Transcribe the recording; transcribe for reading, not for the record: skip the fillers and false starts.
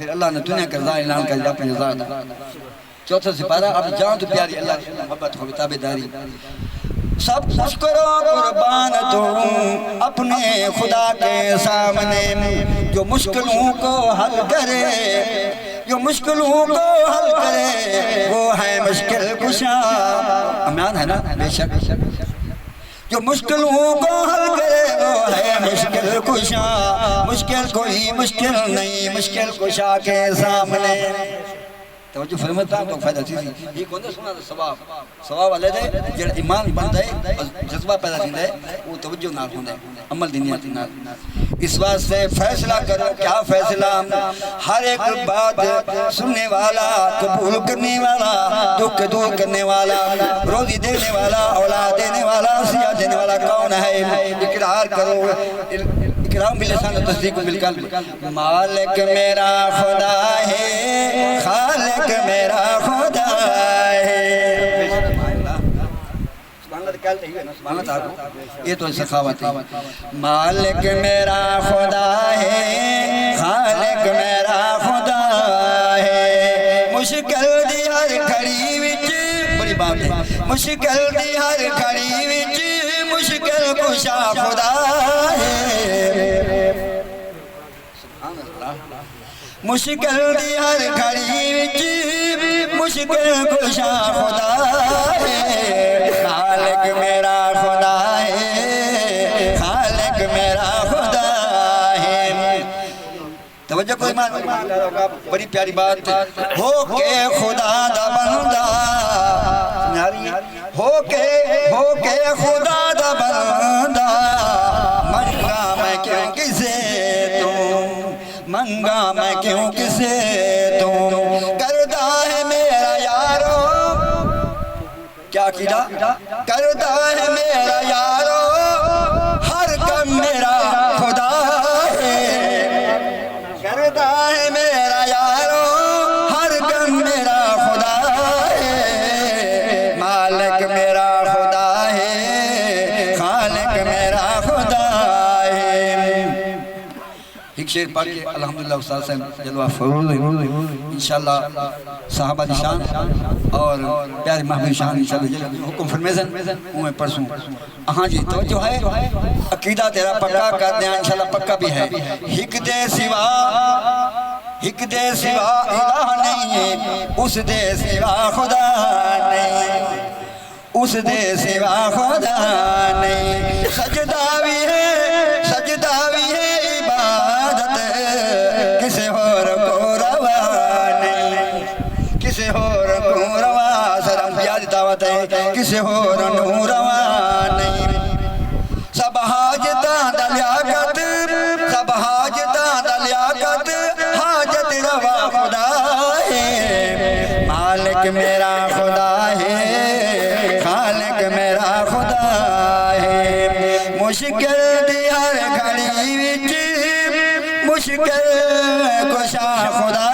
پھر اللہ نے دنیا کا رضا اعلان کر دیا اپنی رضا دا چوتھا سپارہ اب جان تو پیاری اللہ کی محبت ہو تابعداری سب کچھ کرو قربان تم اپنے خدا کے سامنے جو مشکلوں کو حل کرے جو مشکلوں کو حل کرے وہ ہے مشکل کشا امیان ہے نا بے شک جو مشکلوں کو حل کرے وہ ہے مشکل کشا مشکل کوئی مشکل نہیں مشکل کشا کے سامنے توجہ فرمتا تو فائدہ تھی یہ کون دے سنا ثواب ثواب والے دے جڑا ایمان بندا ہے جذبہ پیدا تھیندا ہے وہ توجہ نال ہوندا ہے عمل دی نیت نال اس واسطے فیصلہ کرو کیا فیصلہ ہر ایک بات سننے والا قبول کرنے والا دکھ دور کرنے والا روزی دینے والا اولاد دینے والا صحت دینے والا کون ہے اقرار کرو اقرار بلسان تصدیق بالقلب مالک میرا خدا ہے خالق میرا خدا ہے یہ تو سخاوت ہے مالک میرا خدا ہے خالق میرا خدا ہے مشکل دی ہر کھڑی وچ بڑی بات ہے مشکل دی ہر کھڑی وچ مشکل کشا خدا ہے مشکل دی ہر کھڑی وچ مشکل کشا خدا ہے خالق میرا خدا ہے خالق میرا خدا ہے توجہ کوئی بڑی پیاری بات ہو کے خدا دا بندہ ہو کے خدا دا بندہ منگا میں کیوں کسے تم منگا میں کیوں کسے تم کردا ہے میرا یارو کیا کیا کردا ہے میرا یارو ہر کم میرا خدا ہے کردا ہے میرا یارو ہر کم میرا خدا ہے مالک میرا خدا ہے خالق میرا خدا ہے ایک شعر پڑھ کے الحمدللہ استاد صاحب جلوہ فروز انشاءاللہ صحابہ دی شان اور پیارے محبوب شان انشاءاللہ حکم فرمیزن میں پرسوں ہاں جی توجہ ہے عقیدہ تیرا پکا کر دیا انشاءاللہ پکا بھی ہے ہک دے سوا الہ نہیں ہے اس دے سوا خدا نہیں اس دے سوا خدا نہیں سجدہ بھی ہے عبادت کسی اور کو روا نہیں کسی اور کو روا سرم پیاد دعوت ہے کسی اور نو روا نہیں سب حاجتاں دا لیاقت سب حاجتاں دا لیاقت حاجت روا خدا ہے مالک میرا خدا ہے خالق میرا خدا ہے مشکل دی ہر گھڑی وچ مشکل کشا خدا